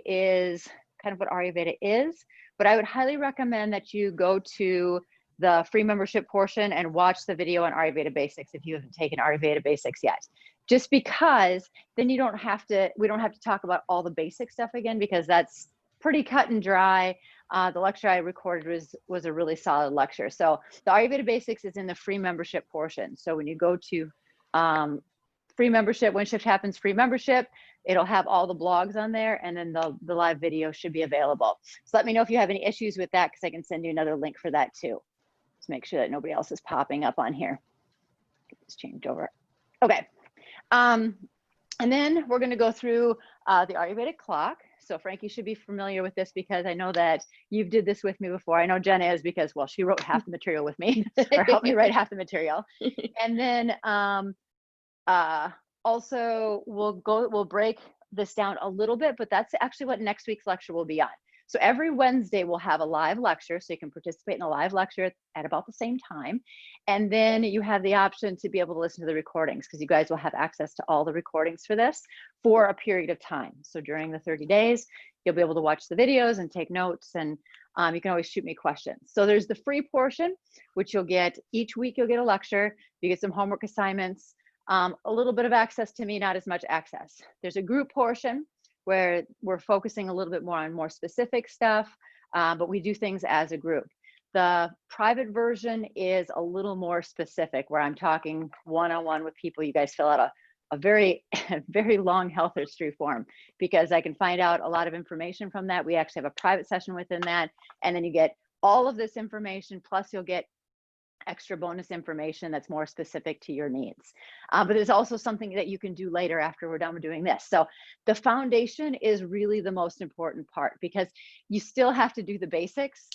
is kind of what Ayurveda is, but I would highly recommend that you go to the free membership portion and watch the video on Ayurveda Basics if you haven't taken Ayurveda Basics yet. Just because then we don't have to talk about all the basic stuff again, because that's pretty cut and dry. The lecture I recorded was a really solid lecture. So the Ayurveda Basics is in the free membership portion. So when you go to free membership, when Shift Happens free membership, it'll have all the blogs on there, and then the live video should be available. So let me know if you have any issues with that, because I can send you another link for that too. Just make sure that nobody else is popping up on here. Get this changed over. Okay. And then we're going to go through the Ayurvedic clock. So Frankie should be familiar with this, because I know that you've did this with me before. I know Jen is, because, well, she wrote half the material with me, or helped me write half the material. And then also we'll break this down a little bit, but that's actually what next week's lecture will be on. So every Wednesday we'll have a live lecture, so you can participate in a live lecture at about the same time. And then you have the option to be able to listen to the recordings, because you guys will have access to all the recordings for this for a period of time. So during the 30 days, you'll be able to watch the videos and take notes, and you can always shoot me questions. So there's the free portion, which you'll get each week. You'll get a lecture, you get some homework assignments, a little bit of access to me, not as much access. There's a group portion where we're focusing a little bit more on more specific stuff, but we do things as a group. The private version is a little more specific, where I'm talking one-on-one with people. You guys fill out a very, very long health history form, because I can find out a lot of information from that. We actually have a private session within that, and then you get all of this information, plus you'll get extra bonus information that's more specific to your needs. But there's also something that you can do later after we're done with doing this. So the foundation is really the most important part, because you still have to do the basics.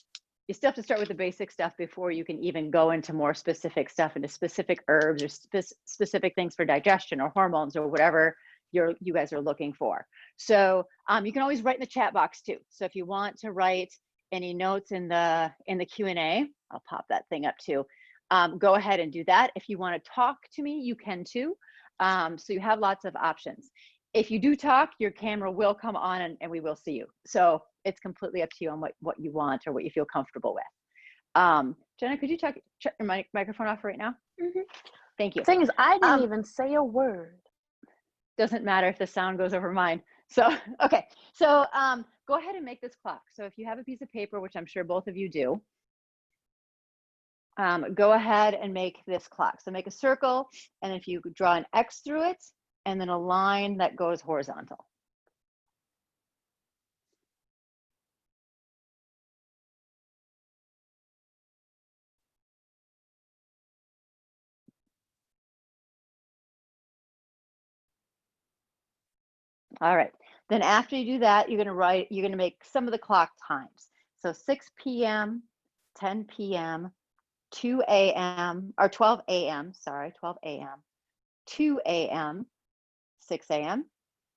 You still have to start with the basic stuff before you can even go into more specific stuff, into specific herbs or specific things for digestion or hormones or whatever you guys are looking for. So you can always write in the chat box too. So if you want to write any notes in the Q&A, I'll pop that thing up too. Go ahead and do that. If you want to talk to me, you can too. So you have lots of options. If you do talk, your camera will come on, and we will see you. So it's completely up to you on what you want or what you feel comfortable with. Jenna, could you check your microphone off right now? Mm-hmm. Thank you. The thing is, I didn't even say a word. Doesn't matter if the sound goes over mine. So, okay. So go ahead and make this clock. So if you have a piece of paper, which I'm sure both of you do, go ahead and make this clock. So make a circle, and if you draw an X through it, and then a line that goes horizontal. All right. Then after you do that, you're going to make some of the clock times. So 6 p.m., 10 p.m., 2 a.m., or 12 a.m., sorry, 12 a.m., 2 a.m., 6 a.m.,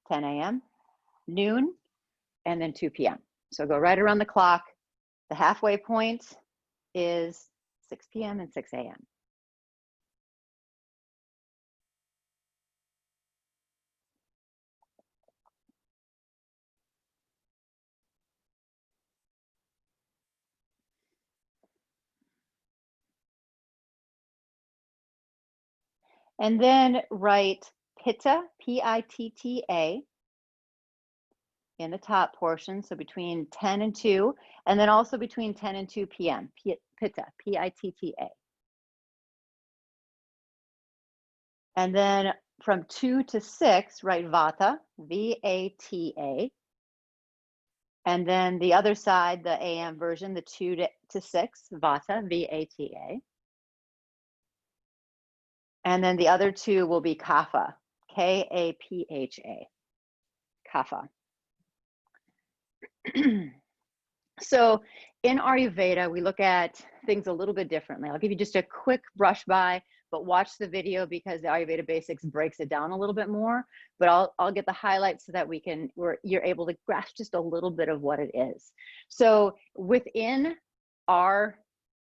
10 a.m., noon, and then 2 p.m. So go right around the clock. The halfway point is 6 p.m. and 6 a.m. And then write Pitta, P-I-T-T-A, in the top portion, so between 10 and 2, and then also between 10 and 2 p.m., Pitta, P-I-T-T-A. And then from 2 to 6, write Vata, V-A-T-A. And then the other side, the AM version, the 2 to 6, Vata, V-A-T-A. And then the other two will be Kapha, K-A-P-H-A, Kapha. So in Ayurveda, we look at things a little bit differently. I'll give you just a quick brush by, but watch the video because the Ayurveda Basics breaks it down a little bit more. But I'll get the highlights so that you're able to grasp just a little bit of what it is. So within our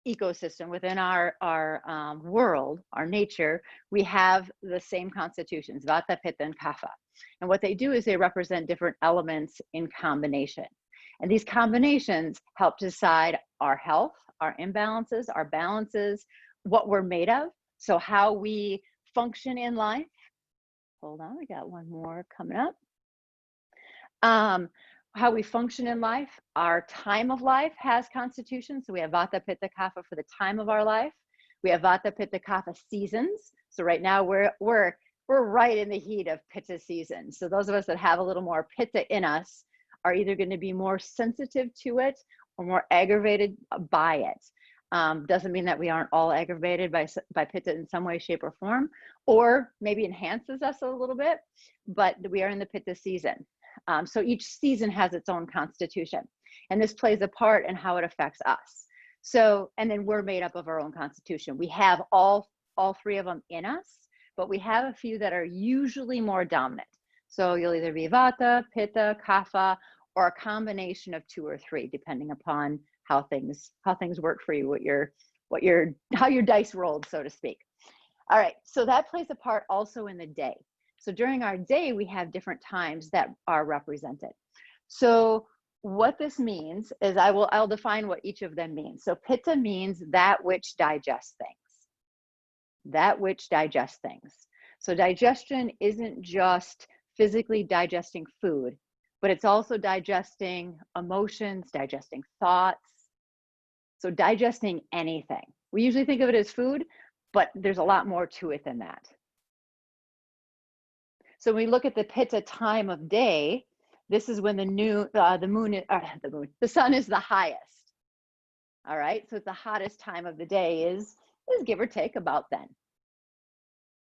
ecosystem, within our world, our nature, we have the same constitutions, Vata, Pitta, and Kapha. And what they do is they represent different elements in combination. And these combinations help decide our health, our imbalances, our balances, what we're made of. So how we function in life. Hold on, we got one more coming up. How we function in life, our time of life has constitution. So we have Vata, Pitta, Kapha for the time of our life. We have Vata, Pitta, Kapha seasons. So right now we're right in the heat of Pitta season. So those of us that have a little more Pitta in us are either going to be more sensitive to it or more aggravated by it. Doesn't mean that we aren't all aggravated by Pitta in some way, shape, or form, or maybe enhances us a little bit, but we are in the Pitta season. So each season has its own constitution, and this plays a part in how it affects us. So, and then we're made up of our own constitution. We have all three of them in us, but we have a few that are usually more dominant. So you'll either be Vata, Pitta, Kapha, or a combination of 2 or 3, depending upon how things work for you, how your dice rolled, so to speak. All right, so that plays a part also in the day. So during our day, we have different times that are represented. So what this means is I'll define what each of them means. So Pitta means that which digests things. That which digests things. So digestion isn't just physically digesting food, but it's also digesting emotions, digesting thoughts. So digesting anything. We usually think of it as food, but there's a lot more to it than that. So when we look at the Pitta time of day, this is when the sun is the highest. All right, so it's the hottest time of the day is give or take about then.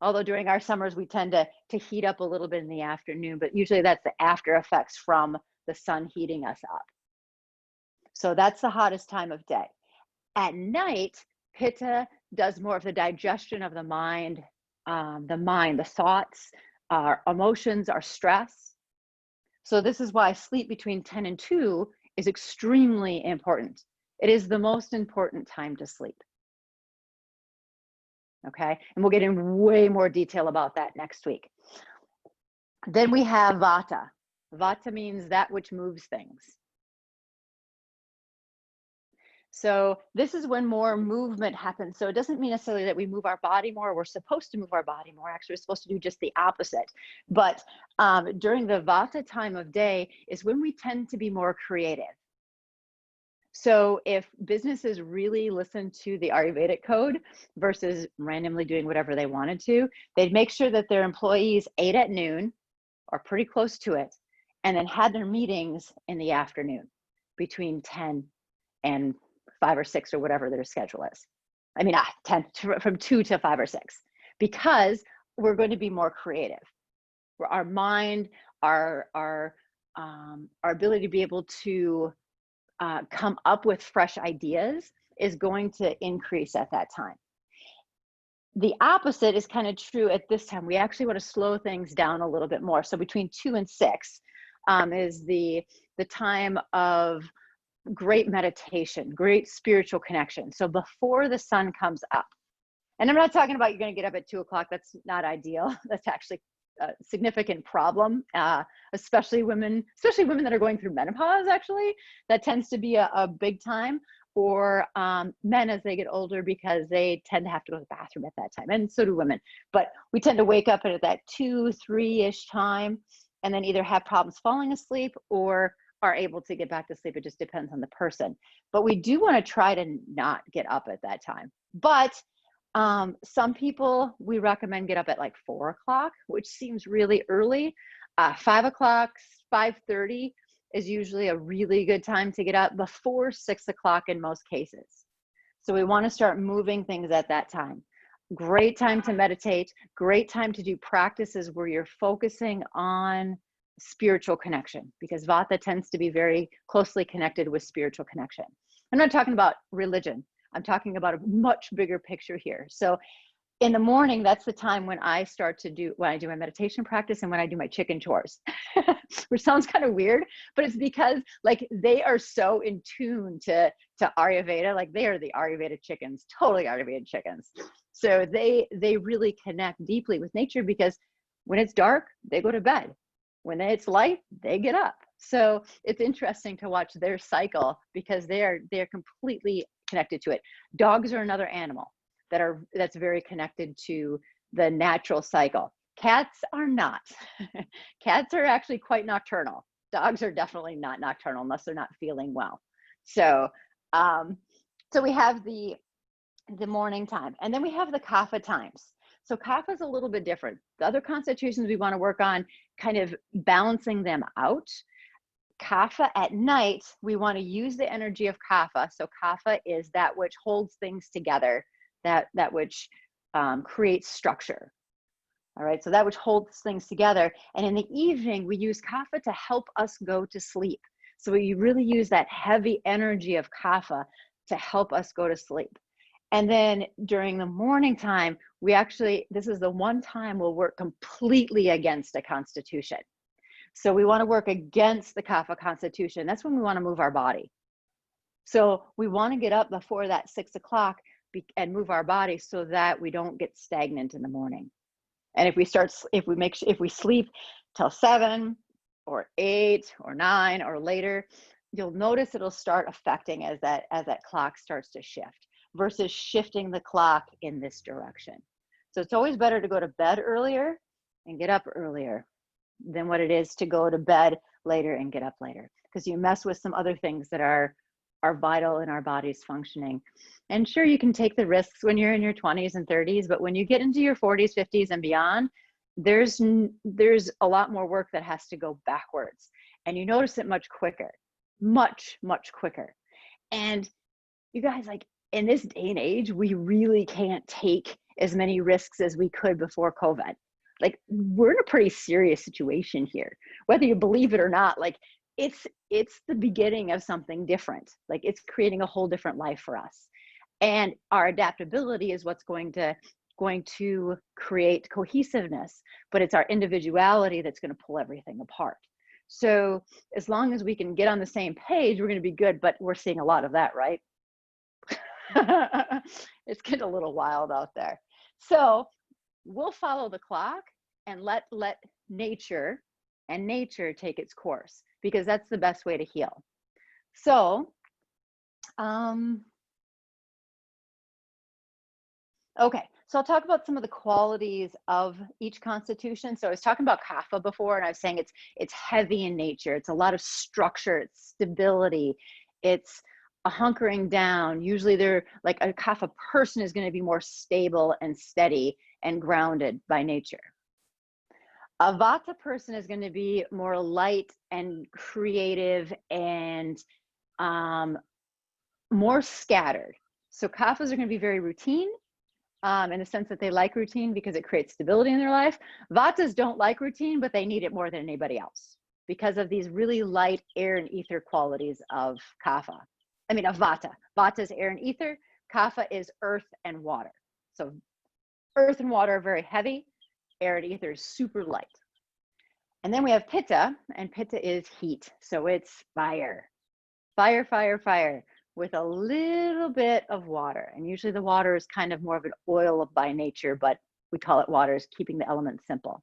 Although during our summers, we tend to heat up a little bit in the afternoon, but usually that's the after effects from the sun heating us up. So that's the hottest time of day. At night, Pitta does more of the digestion of the mind, the thoughts, our emotions, our stress. So this is why sleep between 10 and 2 is extremely important. It is the most important time to sleep. Okay, and we'll get in way more detail about that next week. Then we have Vata. Vata means that which moves things. So this is when more movement happens. So it doesn't mean necessarily that we move our body more. We're supposed to move our body more. Actually, we're supposed to do just the opposite. But during the Vata time of day is when we tend to be more creative. So if businesses really listen to the Ayurvedic code versus randomly doing whatever they wanted to, they'd make sure that their employees ate at noon or pretty close to it, and then had their meetings in the afternoon between 10 and 5 or 6 or whatever their schedule is. I mean, 10 from 2 to 5 or 6, because we're going to be more creative. Our mind, our ability to be able to come up with fresh ideas is going to increase at that time. The opposite is kind of true at this time. We actually want to slow things down a little bit more. So between 2 and 6 is the time of great meditation, great spiritual connection. So before the sun comes up, and I'm not talking about you're going to get up at 2 o'clock. That's not ideal. That's actually a significant problem, especially women that are going through menopause. Actually, that tends to be a big time, or men as they get older, because they tend to have to go to the bathroom at that time, and so do women. But we tend to wake up at that 2, 3-ish time, and then either have problems falling asleep or are able to get back to sleep. It just depends on the person. But we do want to try to not get up at that time. But some people, we recommend get up at like 4 o'clock, which seems really early. 5 o'clock, 5:30 is usually a really good time to get up, before 6 o'clock in most cases. So we want to start moving things at that time. Great time to meditate, great time to do practices where you're focusing on spiritual connection, because Vata tends to be very closely connected with spiritual connection. I'm not talking about religion. I'm talking about a much bigger picture here. So in the morning, that's the time when I when I do my meditation practice and when I do my chicken chores, which sounds kind of weird, but it's because like they are so in tune to Ayurveda, like they are the Ayurveda chickens, totally Ayurveda chickens. So they really connect deeply with nature because when it's dark, they go to bed. When it's light, they get up. So it's interesting to watch their cycle because they're completely connected to it. Dogs are another animal that's very connected to the natural cycle. Cats are not. Cats are actually quite nocturnal. Dogs are definitely not nocturnal unless they're not feeling well. So so we have the morning time, and then we have the kapha times. So kapha is a little bit different. The other constitutions we want to work on kind of balancing them out. Kapha at night, we want to use the energy of kapha. So kapha is that which holds things together, that which creates structure. All right, so that which holds things together. And in the evening, we use kapha to help us go to sleep. So we really use that heavy energy of kapha to help us go to sleep. And then during the morning time, this is the one time we'll work completely against a constitution. So we want to work against the kapha constitution. That's when we want to move our body. So we want to get up before that 6 o'clock and move our body so that we don't get stagnant in the morning. And if we sleep till 7 or 8 or 9 or later, you'll notice it'll start affecting as that clock starts to shift versus shifting the clock in this direction. So it's always better to go to bed earlier and get up earlier than what it is to go to bed later and get up later, because you mess with some other things that are vital in our body's functioning. And sure, you can take the risks when you're in your 20s and 30s, but when you get into your 40s, 50s and beyond, there's a lot more work that has to go backwards, and you notice it much quicker, much quicker. And you guys, like in this day and age, we really can't take as many risks as we could before COVID. Like we're in a pretty serious situation here, whether you believe it or not. Like it's the beginning of something different. Like it's creating a whole different life for us, and our adaptability is what's going to create cohesiveness, but it's our individuality that's going to pull everything apart. So as long as we can get on the same page, we're going to be good, but we're seeing a lot of that, right? It's getting a little wild out there. So we'll follow the clock and let nature take its course, because that's the best way to heal. So okay, so I'll talk about some of the qualities of each constitution. So I was talking about kapha before, and I was saying it's heavy in nature. It's a lot of structure, it's stability, it's a hunkering down. Usually they're like a kapha person is going to be more stable and steady and grounded by nature. A vata person is going to be more light and creative and more scattered. So kaphas are going to be very routine in the sense that they like routine because it creates stability in their life. Vatas don't like routine, but they need it more than anybody else because of these really light air and ether qualities of kapha. I mean, of vata. Vata is air and ether. Kapha is earth and water. So earth and water are very heavy. Air and ether is super light. And then we have pitta, and pitta is heat. So it's fire, with a little bit of water. And usually the water is kind of more of an oil by nature, but we call it water, is keeping the elements simple.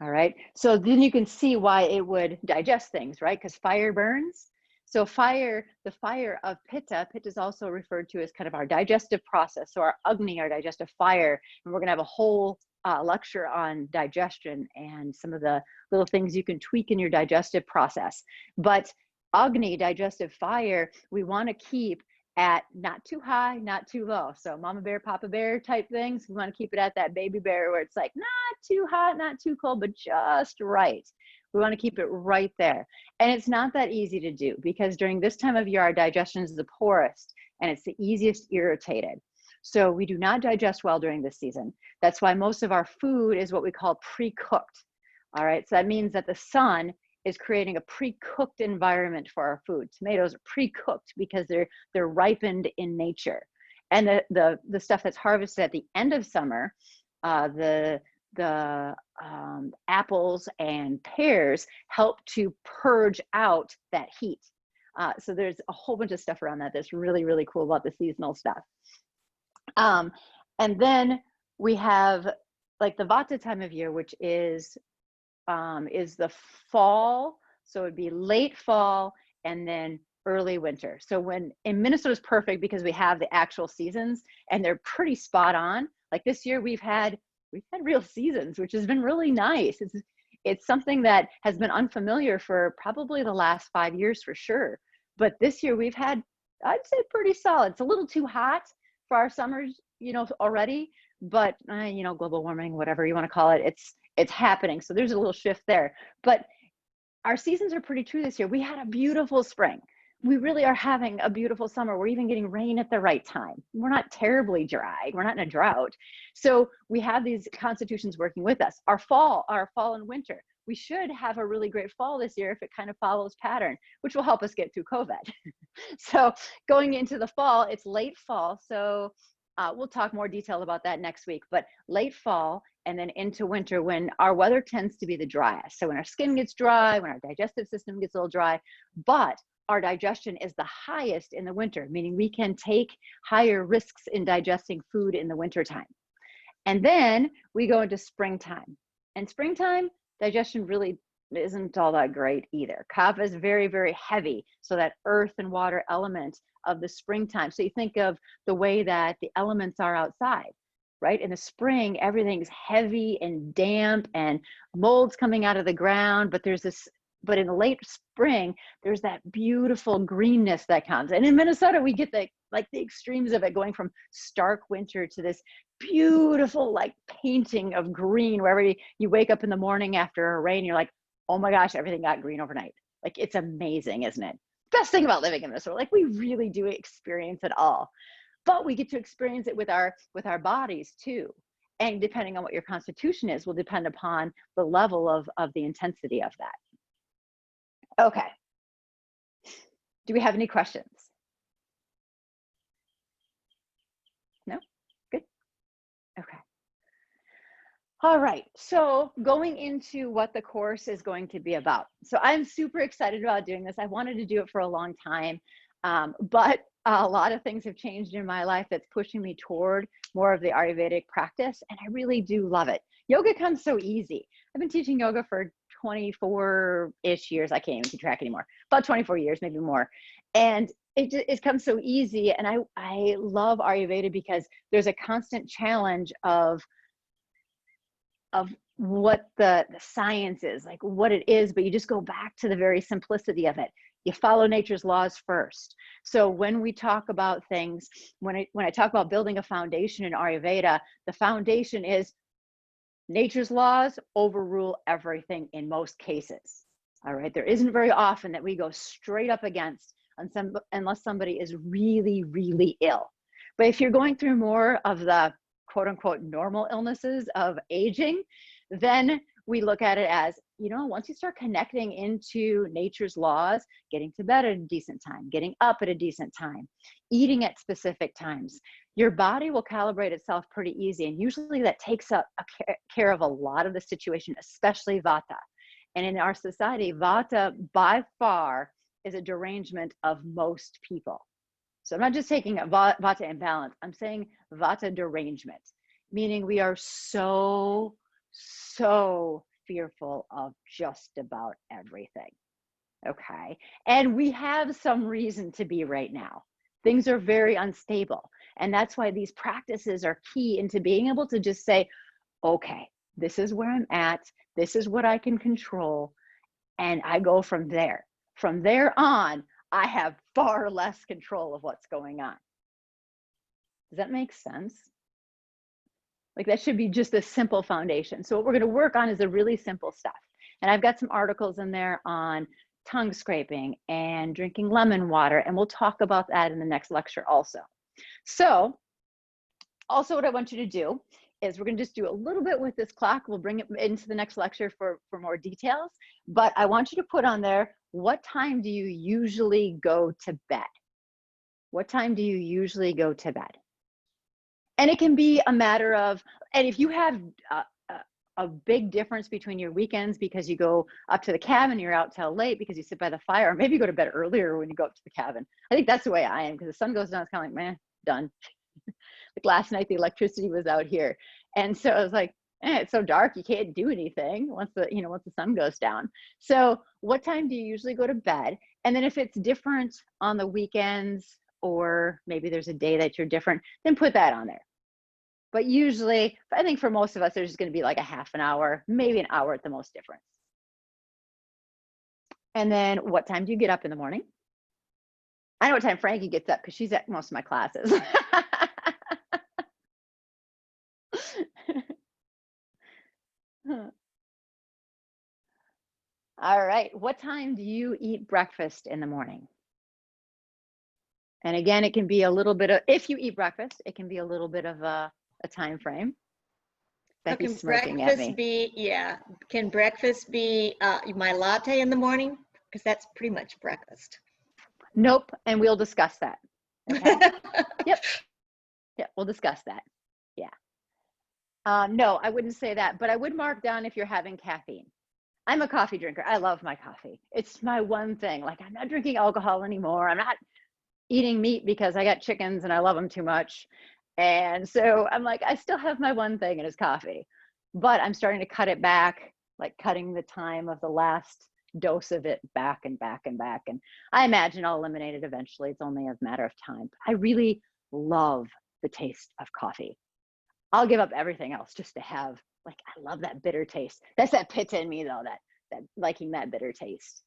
All right. So then you can see why it would digest things, right? Because fire burns. So the fire of pitta is also referred to as kind of our digestive process. So our agni, our digestive fire, and we're going to have a whole lecture on digestion and some of the little things you can tweak in your digestive process. But agni, digestive fire, we want to keep at not too high, not too low. So mama bear, papa bear type things. We want to keep it at that baby bear where it's like not too hot, not too cold, but just right. We want to keep it right there. And it's not that easy to do because during this time of year, our digestion is the poorest and it's the easiest irritated. So we do not digest well during this season. That's why most of our food is what we call pre-cooked. All right. So that means that the sun is creating a pre-cooked environment for our food. Tomatoes are pre-cooked because they're ripened in nature. And the stuff that's harvested at the end of summer, the apples and pears help to purge out that heat. So there's a whole bunch of stuff around that that's really, really cool about the seasonal stuff. And then we have like the Vata time of year, which is the fall. So it'd be late fall and then early winter. So when in Minnesota is perfect because we have the actual seasons and they're pretty spot on. Like this year we've had real seasons, which has been really nice. It's something that has been unfamiliar for probably the last 5 years for sure. But this year we've had, I'd say, pretty solid. It's a little too hot for our summers, already, but global warming, whatever you want to call it, it's happening. So there's a little shift there. But our seasons are pretty true this year. We had a beautiful spring. We really are having a beautiful summer. We're even getting rain at the right time. We're not terribly dry. We're not in a drought. So we have these constitutions working with us. Our fall and winter. We should have a really great fall this year if it kind of follows pattern, which will help us get through COVID. So going into the fall, it's late fall. So we'll talk more detail about that next week, but late fall and then into winter when our weather tends to be the driest. So when our skin gets dry, when our digestive system gets a little dry, but our digestion is the highest in the winter, meaning we can take higher risks in digesting food in the wintertime. And then we go into springtime. And springtime, digestion really isn't all that great either. Kapha is very, very heavy. So that earth and water element of the springtime. So you think of the way that the elements are outside, right? In the spring, everything's heavy and damp and molds coming out of the ground, but but in the late spring, there's that beautiful greenness that comes. And in Minnesota, we get the extremes of it, going from stark winter to this beautiful painting of green, wherever you wake up in the morning after a rain, you're like, oh my gosh, everything got green overnight. It's amazing, isn't it? Best thing about living in Minnesota, we really do experience it all. But we get to experience it with our bodies too. And depending on what your constitution is, will depend upon the level of the intensity of that. Okay. Do we have any questions? No? Good. Okay. All right. So going into what the course is going to be about. So I'm super excited about doing this. I wanted to do it for a long time, but a lot of things have changed in my life that's pushing me toward more of the Ayurvedic practice. And I really do love it. Yoga comes so easy. I've been teaching yoga for 24-ish years. I can't even keep track anymore. About 24 years, maybe more. And it comes so easy. And I love Ayurveda because there's a constant challenge of what the science is, what it is, but you just go back to the very simplicity of it. You follow nature's laws first. So when we talk about things, when I talk about building a foundation in Ayurveda, the foundation is nature's laws overrule everything in most cases. All right. There isn't very often that we go straight up against unless somebody is really, really ill. But if you're going through more of the quote unquote normal illnesses of aging, then we look at it as, once you start connecting into nature's laws, getting to bed at a decent time, getting up at a decent time, eating at specific times, your body will calibrate itself pretty easy. And usually that takes care of a lot of the situation, especially Vata. And in our society, Vata by far is a derangement of most people. So I'm not just taking a Vata imbalance, I'm saying Vata derangement, meaning we are so fearful of just about everything. Okay. And we have some reason to be right now. Things are very unstable. And that's why these practices are key into being able to just say, okay, this is where I'm at. This is what I can control. And I go from there. From there on, I have far less control of what's going on. Does that make sense? That should be just a simple foundation. So what we're going to work on is the really simple stuff. And I've got some articles in there on tongue scraping and drinking lemon water. And we'll talk about that in the next lecture also. So also what I want you to do is we're going to just do a little bit with this clock. We'll bring it into the next lecture for more details. But I want you to put on there, what time do you usually go to bed? What time do you usually go to bed? And it can be a matter of, and if you have a big difference between your weekends because you go up to the cabin, you're out till late because you sit by the fire, or maybe you go to bed earlier when you go up to the cabin. I think that's the way I am, because the sun goes down, it's kind of like, man, done. Like last night, the electricity was out here. And so I was like, it's so dark, you can't do anything once the sun goes down. So what time do you usually go to bed? And then if it's different on the weekends, or maybe there's a day that you're different, then put that on there. But usually, I think for most of us, there's just going to be like a half an hour, maybe an hour at the most difference. And then what time do you get up in the morning? I know what time Frankie gets up because she's at most of my classes. All right. What time do you eat breakfast in the morning? And again, it can be a little bit of, if you eat breakfast, it can be a little bit of a time frame. Becky's smirking at me. Can breakfast be my latte in the morning? Because that's pretty much breakfast. Nope. And we'll discuss that. Okay. Yep. We'll discuss that. Yeah. No, I wouldn't say that, but I would mark down if you're having caffeine. I'm a coffee drinker. I love my coffee. It's my one thing. Like, I'm not drinking alcohol anymore. I'm not eating meat because I got chickens and I love them too much. And so I'm like, I still have my one thing, and it's coffee, but I'm starting to cut it back, like cutting the time of the last dose of it back and back and back. And I imagine I'll eliminate it eventually. It's only a matter of time. I really love the taste of coffee. I'll give up everything else just to have, like, I love that bitter taste. That's that pitta in me though, that liking that bitter taste.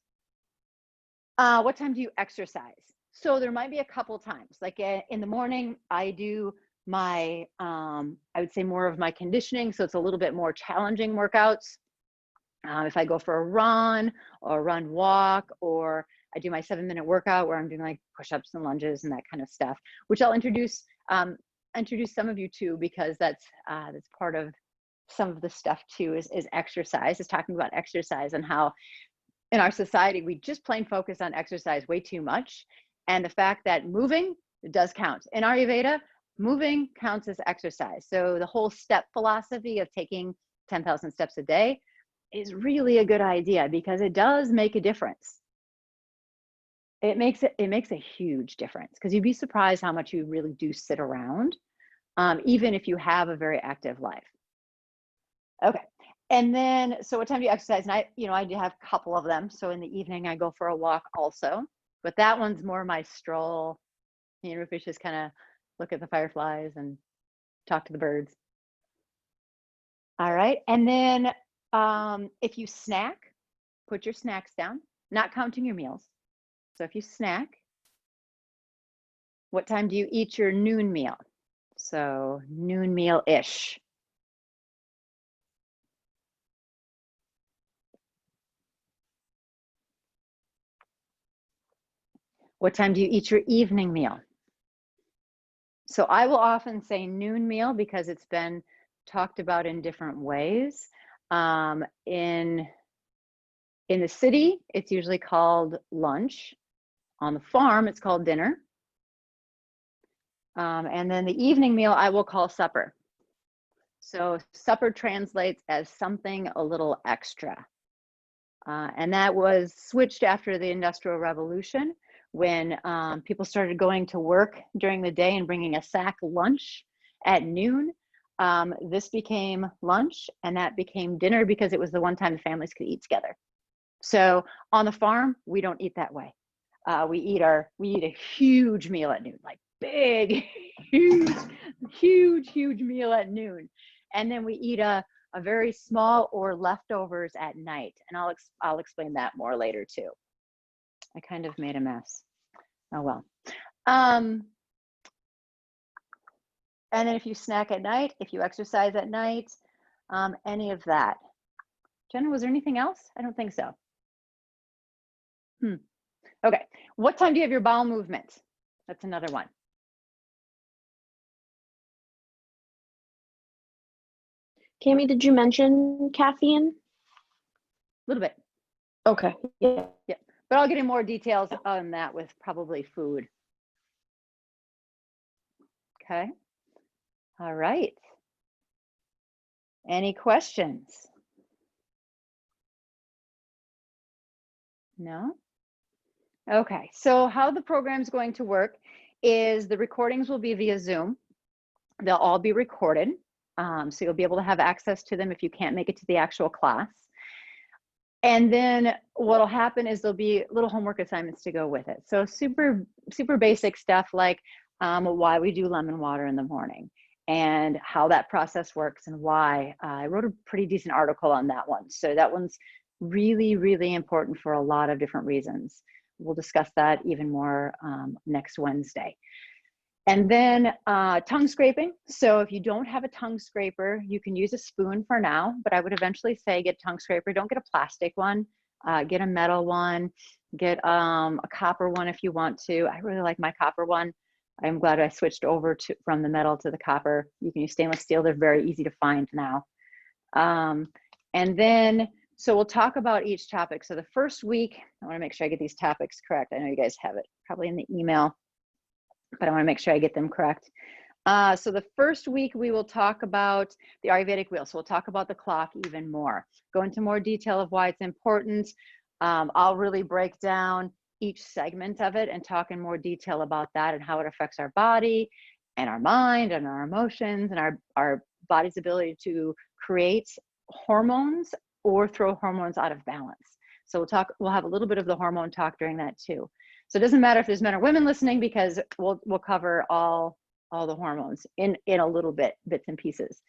What time do you exercise? So there might be a couple times, like in the morning, I do my, I would say more of my conditioning. So it's a little bit more challenging workouts. If I go for a run or run walk, or I do my 7-minute workout where I'm doing like push-ups and lunges and that kind of stuff, which I'll introduce some of you to, because that's part of some of the stuff too, is exercise, is talking about exercise, and how in our society, we just plain focus on exercise way too much. And the fact that moving does count. In Ayurveda, moving counts as exercise. So the whole step philosophy of taking 10,000 steps a day is really a good idea, because it does make a difference. It makes a huge difference, because you'd be surprised how much you really do sit around, even if you have a very active life. Okay. And then, so what time do you exercise? And I do have a couple of them. So in the evening, I go for a walk also, but that one's more my stroll. Rupesh just kind of look at the fireflies and talk to the birds. All right. And then if you snack, put your snacks down, not counting your meals. So if you snack, what time do you eat your noon meal? So noon meal-ish. What time do you eat your evening meal? So I will often say noon meal, because it's been talked about in different ways. In the city, it's usually called lunch. On the farm, it's called dinner. And then the evening meal I will call supper. So supper translates as something a little extra. And that was switched after the Industrial Revolution, when people started going to work during the day and bringing a sack lunch at noon. This became lunch, and that became dinner, because it was the one time the families could eat together. So on the farm, we don't eat that way. We eat a huge meal at noon, like big, huge meal at noon. And then we eat a very small or leftovers at night. And I'll explain that more later too. I kind of made a mess. Oh well. And then if you snack at night, if you exercise at night, any of that. Jenna, was there anything else? I don't think so. Okay. What time do you have your bowel movement? That's another one. Cami, did you mention caffeine? A little bit. Okay. Yeah. But I'll get in more details on that with probably food. Okay. All right. Any questions? No? Okay, so how the program's going to work is the recordings will be via Zoom. They'll all be recorded. So you'll be able to have access to them if you can't make it to the actual class. And then what'll happen is there'll be little homework assignments to go with it. So super basic stuff like why we do lemon water in the morning and how that process works and why. I wrote a pretty decent article on that one. So that one's really important for a lot of different reasons. We'll discuss that even more next Wednesday. And then tongue scraping. So if you don't have a tongue scraper, you can use a spoon for now, but I would eventually say get a tongue scraper. Don't get a plastic one, get a metal one, get a copper one if you want to. I really like my copper one. I'm glad I switched over from the metal to the copper. You can use stainless steel. They're very easy to find now. And then, so we'll talk about each topic. So the first week, I want to make sure I get these topics correct. I know you guys have it probably in the email, but I want to make sure I get them correct. So the first week we will talk about the Ayurvedic wheel. So we'll talk about the clock even more, go into more detail of why it's important. I'll really break down each segment of it and talk in more detail about that and how it affects our body and our mind and our emotions and our body's ability to create hormones or throw hormones out of balance. So we'll have a little bit of the hormone talk during that too. So it doesn't matter if there's men or women listening because we'll cover all the hormones in a little bit, bits and pieces.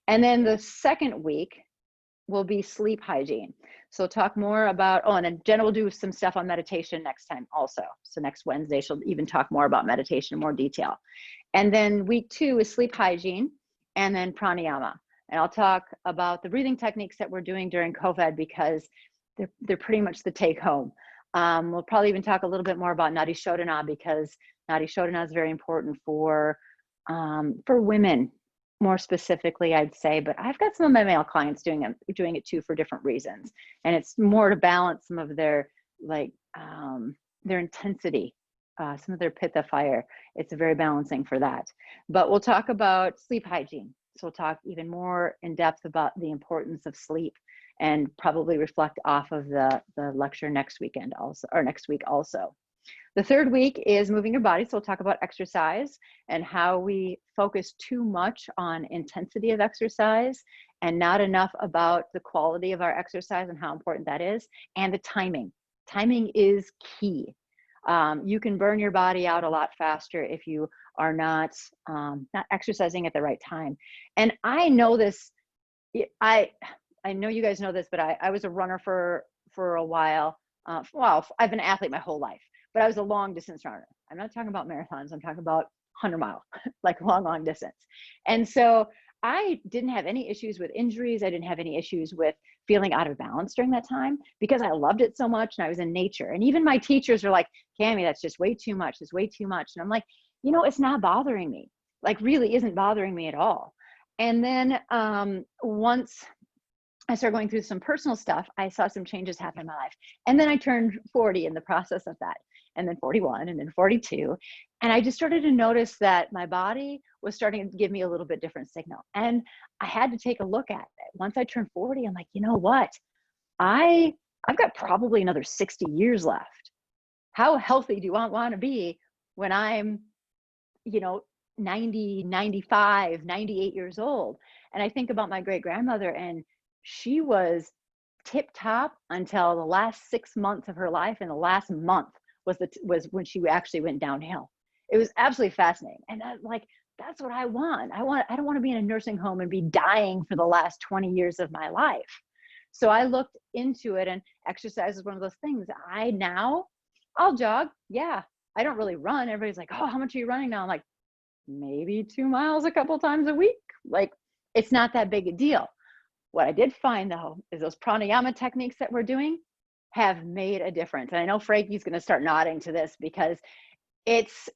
And then the second week will be sleep hygiene. So talk more about, and then Jenna will do some stuff on meditation next time also. So next Wednesday, she'll even talk more about meditation in more detail. And then week 2 is sleep hygiene and then pranayama. And I'll talk about the breathing techniques that we're doing during COVID because they're pretty much the take home. We'll probably even talk a little bit more about Nadi Shodhana because Nadi Shodhana is very important for women more specifically, I'd say, but I've got some of my male clients doing it too for different reasons. And it's more to balance some of their their intensity, some of their pitta fire. It's very balancing for that. But we'll talk about sleep hygiene. So we'll talk even more in depth about the importance of sleep and probably reflect off of the lecture next weekend also, or next week also. The third week is moving your body. So we'll talk about exercise and how we focus too much on intensity of exercise and not enough about the quality of our exercise and how important that is, and the timing. Timing is key. You can burn your body out a lot faster if you are not exercising at the right time. And I know this, I know you guys know this, but I was a runner for a while. Well, I've been an athlete my whole life, but I was a long distance runner. I'm not talking about marathons. I'm talking about 100-mile, like long distance. And so I didn't have any issues with injuries. I didn't have any issues with feeling out of balance during that time because I loved it so much and I was in nature. And even my teachers are like, Cami, that's just way too much. It's way too much. And I'm like, it's not bothering me. Like really isn't bothering me at all. And then once I started going through some personal stuff, I saw some changes happen in my life. And then I turned 40 in the process of that, and then 41, and then 42. And I just started to notice that my body was starting to give me a little bit different signal. And I had to take a look at it. Once I turned 40, I'm like, you know what? I've got probably another 60 years left. How healthy do I want to be when I'm, 90, 95, 98 years old? And I think about my great grandmother, and she was tip top until the last 6 months of her life. And the last month was when she actually went downhill. It was absolutely fascinating. And that's what I want. I don't want to be in a nursing home and be dying for the last 20 years of my life. So I looked into it, and exercise is one of those things. I'll jog. Yeah. I don't really run. Everybody's like, oh, how much are you running now? I'm like, maybe 2 miles a couple times a week. Like, it's not that big a deal. What I did find though, is those pranayama techniques that we're doing have made a difference. And I know Frankie's going to start nodding to this because it's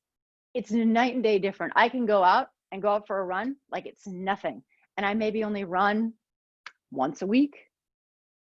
night and day different. I can go out for a run like it's nothing. And I maybe only run once a week,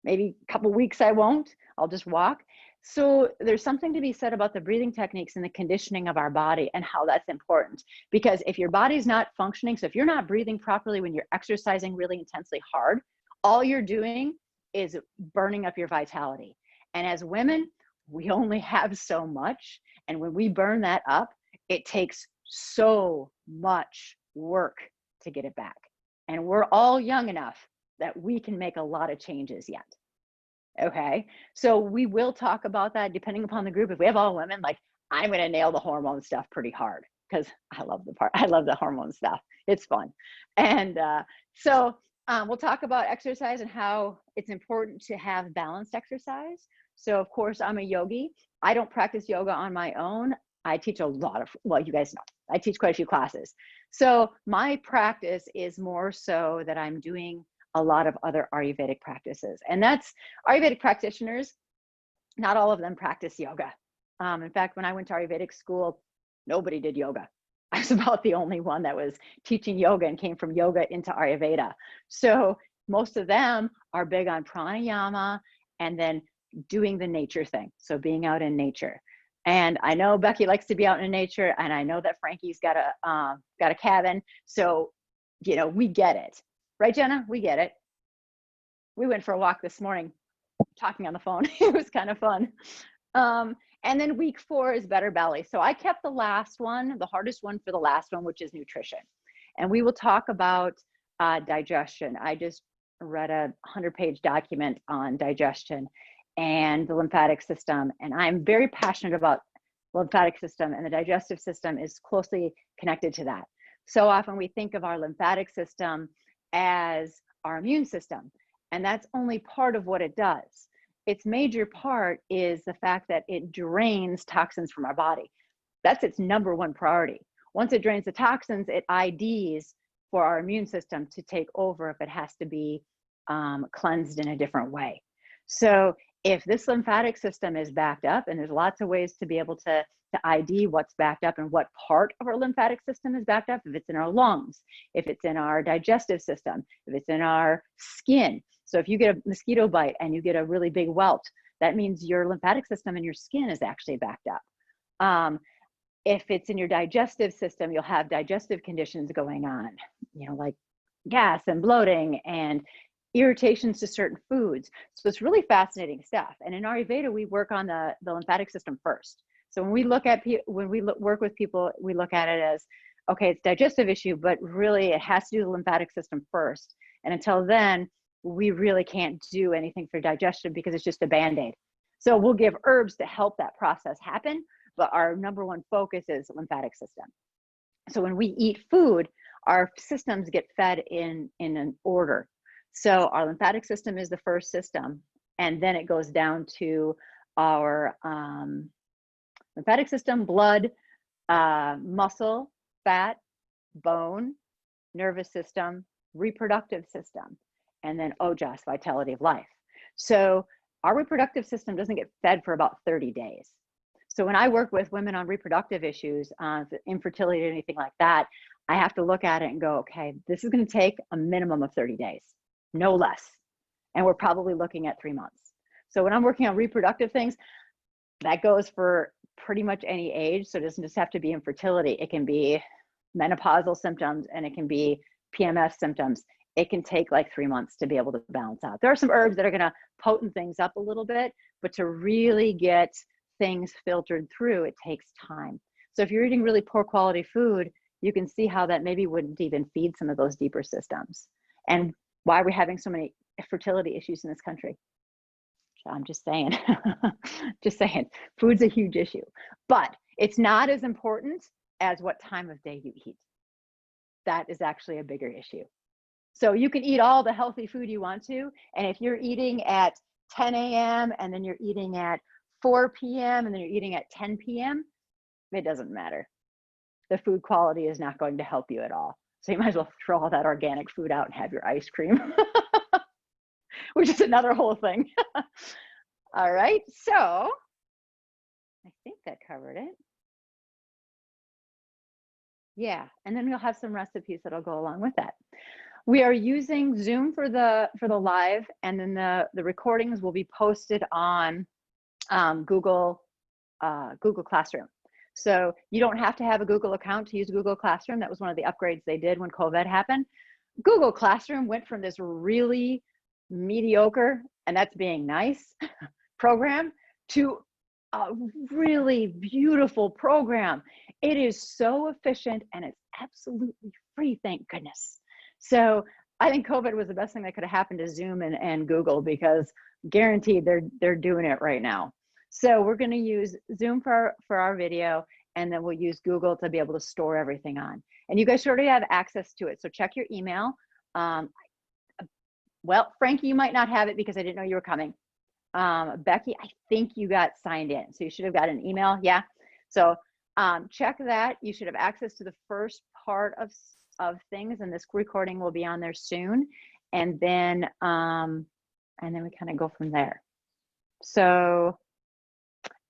maybe a couple weeks I won't. I'll just walk. So there's something to be said about the breathing techniques and the conditioning of our body and how that's important. Because if your body's not functioning, so if you're not breathing properly when you're exercising really intensely hard, all you're doing is burning up your vitality. And as women, we only have so much. And when we burn that up, it takes so much work to get it back. And we're all young enough that we can make a lot of changes yet. Okay, so we will talk about that depending upon the group. If we have all women, like I'm going to nail the hormone stuff pretty hard because I love the hormone stuff. It's fun. And we'll talk about exercise and how it's important to have balanced exercise. So of course, I'm a yogi. I don't practice yoga on my own. I teach a lot of, well, you guys know, I teach quite a few classes. So my practice is more so that I'm doing a lot of other Ayurvedic practices. And that's Ayurvedic practitioners, not all of them practice yoga. In fact, when I went to Ayurvedic school, nobody did yoga. I was about the only one that was teaching yoga and came from yoga into Ayurveda. So most of them are big on pranayama and then doing the nature thing. So being out in nature. And I know Becky likes to be out in nature, and I know that Frankie's got a cabin. So, you know, we get it. Right, Jenna? We get it. We went for a walk this morning, talking on the phone. It was kind of fun. And then week 4 is better belly. So I kept the last one, the hardest one for the last one, which is nutrition. And we will talk about digestion. I just read a 100-page document on digestion and the lymphatic system. And I'm very passionate about the lymphatic system, and the digestive system is closely connected to that. So often we think of our lymphatic system as our immune system, and that's only part of what it does. Its major part is the fact that it drains toxins from our body. That's its number one priority. Once it drains the toxins, it IDs for our immune system to take over if it has to be cleansed in a different way. So if this lymphatic system is backed up, and there's lots of ways to be able to ID what's backed up and what part of our lymphatic system is backed up, if it's in our lungs, if it's in our digestive system, if it's in our skin. So if you get a mosquito bite and you get a really big welt, that means your lymphatic system and your skin is actually backed up. If it's in your digestive system, you'll have digestive conditions going on, you know, like gas and bloating and irritations to certain foods. So it's really fascinating stuff. And in Ayurveda, we work on the lymphatic system first. So when we look at work with people, we look at it as, okay, it's a digestive issue, but really it has to do with the lymphatic system first. And until then, we really can't do anything for digestion because it's just a Band-Aid. So we'll give herbs to help that process happen, but our number one focus is lymphatic system. So when we eat food, our systems get fed in an order. So our lymphatic system is the first system, and then it goes down to our lymphatic system, blood, muscle, fat, bone, nervous system, reproductive system, and then ojas, vitality of life. So our reproductive system doesn't get fed for about 30 days. So when I work with women on reproductive issues, infertility or anything like that, I have to look at it and go, okay, this is going to take a minimum of 30 days, no less. And we're probably looking at 3 months. So when I'm working on reproductive things, that goes for pretty much any age. So it doesn't just have to be infertility. It can be menopausal symptoms, and it can be PMS symptoms. It can take like 3 months to be able to balance out. There are some herbs that are going to potent things up a little bit, but to really get things filtered through, it takes time. So if you're eating really poor quality food, you can see how that maybe wouldn't even feed some of those deeper systems, and why we're having so many fertility issues in this country. I'm just saying, just saying, food's a huge issue, but it's not as important as what time of day you eat. That is actually a bigger issue. So you can eat all the healthy food you want to, and if you're eating at 10 a.m. and then you're eating at 4 p.m. and then you're eating at 10 p.m., it doesn't matter. The food quality is not going to help you at all. So you might as well throw all that organic food out and have your ice cream, which is another whole thing. All right, so I think that covered it. Yeah, and then we'll have some recipes that'll go along with that. We are using Zoom for the live, and then the recordings will be posted on Google Classroom. So you don't have to have a Google account to use Google Classroom. That was one of the upgrades they did when COVID happened. Google Classroom went from this really mediocre, and that's being nice, program to a really beautiful program. It is so efficient and it's absolutely free, thank goodness. So I think COVID was the best thing that could have happened to Zoom and Google, because guaranteed they're doing it right now. So we're going to use Zoom for our video, and then we'll use Google to be able to store everything on. And you guys should already have access to it. So check your email. Well, Frankie, you might not have it because I didn't know you were coming. Becky, I think you got signed in. So you should have got an email. Yeah. So check that. You should have access to the first part of things, and this recording will be on there soon. And then we kind of go from there. So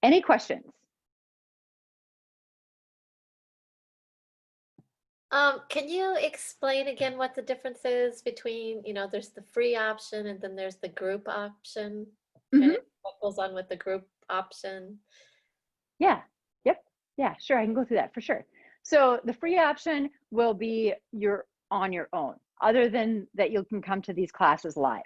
any questions? Can you explain again what the difference is between, there's the free option and then there's the group option? And what goes on with the group option? Yeah. Yep. Yeah, sure. I can go through that for sure. So the free option will be on your own, other than that you can come to these classes live.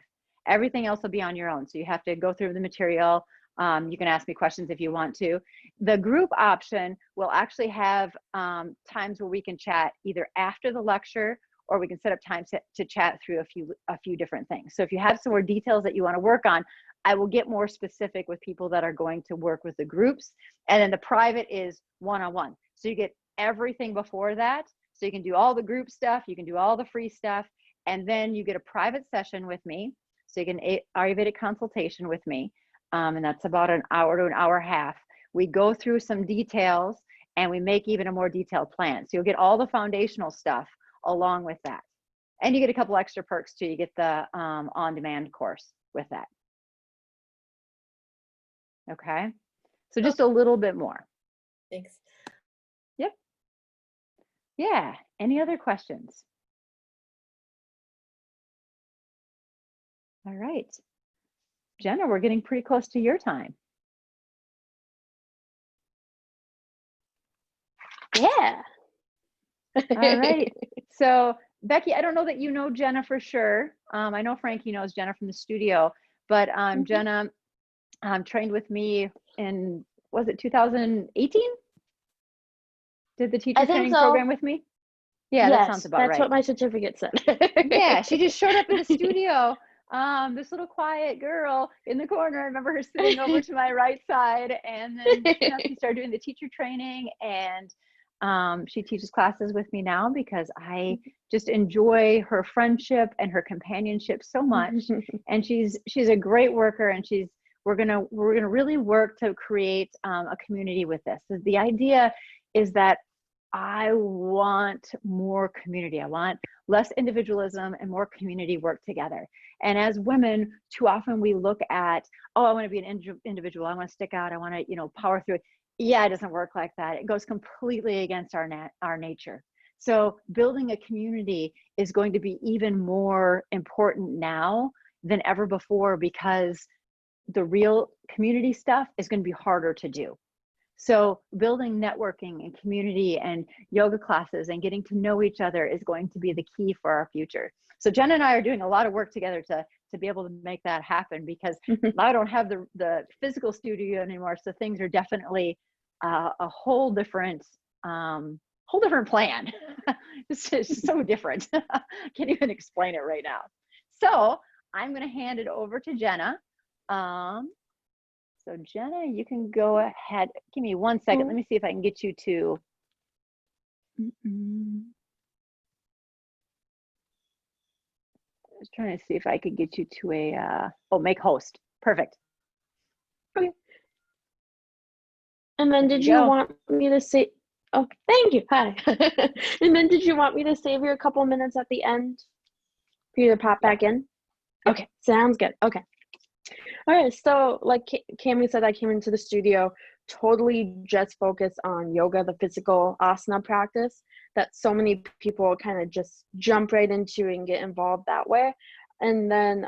Everything else will be on your own. So you have to go through the material. You can ask me questions if you want to. The group option will actually have times where we can chat either after the lecture, or we can set up time to chat through a few different things. So if you have some more details that you want to work on, I will get more specific with people that are going to work with the groups. And then the private is one-on-one. So you get everything before that. So you can do all the group stuff, you can do all the free stuff, and then you get a private session with me. So you get an Ayurvedic consultation with me. And that's about an hour to an hour and a half. We go through some details and we make even a more detailed plan. So you'll get all the foundational stuff along with that. And you get a couple extra perks too. You get the on-demand course with that. Okay. So just a little bit more. Thanks. Yep. Yeah. Any other questions? All right. Jenna, we're getting pretty close to your time. Yeah. All right. So Becky, I don't know that you know Jenna for sure. I know Frankie knows Jenna from the studio, but Jenna trained with me in, was it 2018? Did the teacher training program with me? Yeah, yes, that sounds about right. That's what my certificate said. Yeah, she just showed up in the studio. This little quiet girl in the corner. I remember her sitting over to my right side, and then she started doing the teacher training, and she teaches classes with me now because I just enjoy her friendship and her companionship so much. And she's a great worker, and we're gonna really work to create a community with this. So the idea is that I want more community. I want less individualism and more community work together. And as women, too often we look at, oh, I want to be an individual. I want to stick out. I want to, power through it. Yeah, it doesn't work like that. It goes completely against our nature. So building a community is going to be even more important now than ever before, because the real community stuff is going to be harder to do. So building networking and community and yoga classes and getting to know each other is going to be the key for our future. So Jen and I are doing a lot of work together to be able to make that happen, because I don't have the physical studio anymore. So things are definitely a whole different plan. It's so different. Can't even explain it right now. So I'm going to hand it over to Jenna. So Jenna, you can go ahead. Give me 1 second. Let me see if I can get you to. I was trying to see if I could get you to a, make host. Perfect. Okay. And then did you want me to say, oh, thank you. Hi. And then did you want me to save you a couple minutes at the end for you to pop back in? Okay, sounds good. Okay. All right, so like Cami said, I came into the studio totally just focused on yoga, the physical asana practice that so many people kind of just jump right into and get involved that way. And then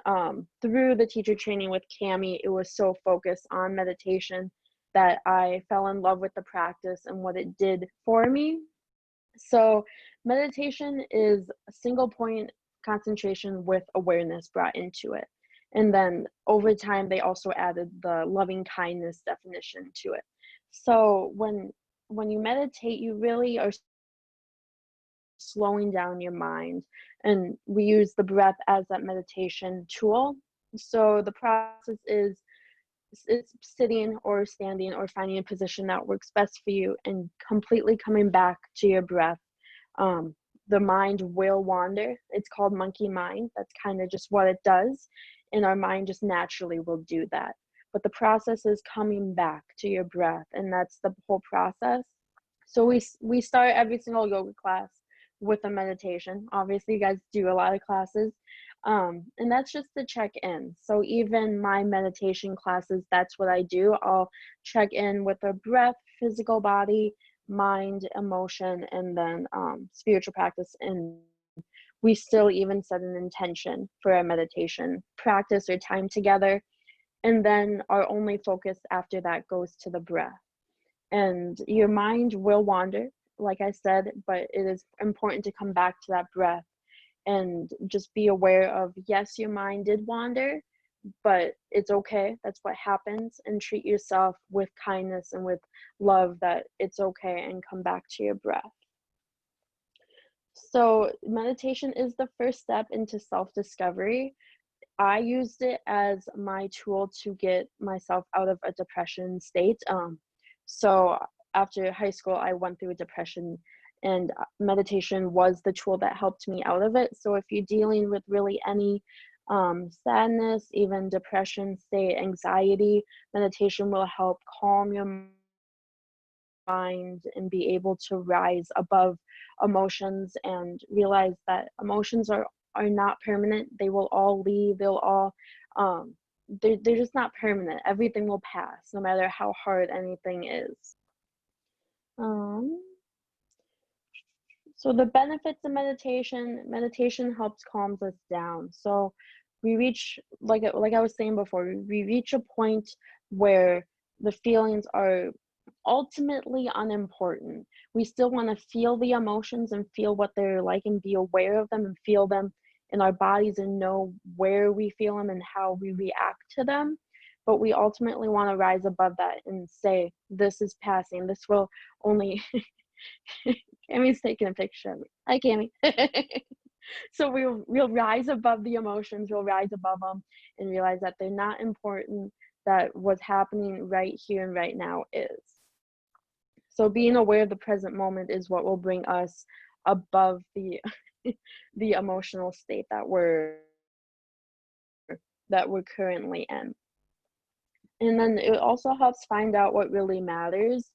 through the teacher training with Cami, it was so focused on meditation that I fell in love with the practice and what it did for me. So meditation is a single point concentration with awareness brought into it. And then over time, they also added the loving kindness definition to it. So when you meditate, you really are slowing down your mind, and we use the breath as that meditation tool. So the process is it's sitting or standing or finding a position that works best for you and completely coming back to your breath. The mind will wander. It's called monkey mind. That's kind of just what it does, and our mind just naturally will do that. But the process is coming back to your breath, and that's the whole process. So we start every single yoga class with a meditation. Obviously, you guys do a lot of classes, and that's just to check in. So even my meditation classes, that's what I do. I'll check in with a breath, physical body, mind, emotion, and then spiritual practice. And we still even set an intention for a meditation practice or time together. And then our only focus after that goes to the breath. And your mind will wander, like I said, but it is important to come back to that breath and just be aware of, yes, your mind did wander, but it's okay. That's what happens. And treat yourself with kindness and with love, that it's okay, and come back to your breath. So meditation is the first step into self-discovery. I used it as my tool to get myself out of a depression state. So after high school, I went through a depression, and meditation was the tool that helped me out of it. So if you're dealing with really any sadness, even depression state, anxiety, meditation will help calm your mind and be able to rise above emotions and realize that emotions are not permanent. They will all leave. They'll all they're just not permanent. Everything will pass, no matter how hard anything is. So the benefits of meditation helps calms us down. So we reach, like I was saying before, we reach a point where the feelings are ultimately unimportant. We still want to feel the emotions and feel what they're like and be aware of them and feel them in our bodies and know where we feel them and how we react to them. But we ultimately want to rise above that and say, this is passing. This will only... Cammy's taking a picture of me. Hi, Cammy. So we'll rise above the emotions. We'll rise above them and realize that they're not important, that what's happening right here and right now is. So being aware of the present moment is what will bring us above the the emotional state that we're currently in. And then it also helps find out what really matters.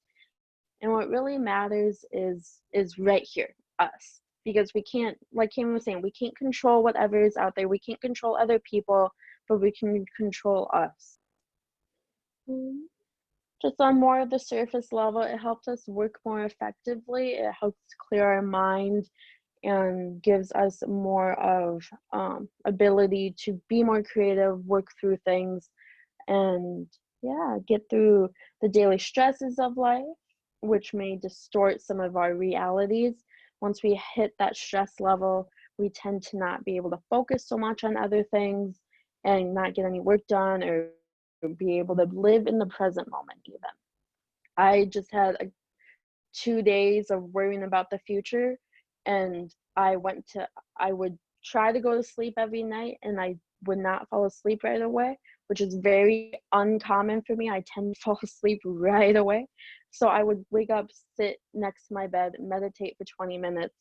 And what really matters is right here, us. Because we can't, like Kim was saying, we can't control whatever is out there. We can't control other people, but we can control us. Just on more of the surface level, it helps us work more effectively. It helps clear our mind and gives us more of ability to be more creative, work through things, and yeah, get through the daily stresses of life, which may distort some of our realities. Once we hit that stress level, we tend to not be able to focus so much on other things and not get any work done or be able to live in the present moment even. I just had 2 days of worrying about the future, and I would try to go to sleep every night, and I would not fall asleep right away, which is very uncommon for me. I tend to fall asleep right away. So I would wake up, sit next to my bed, meditate for 20 minutes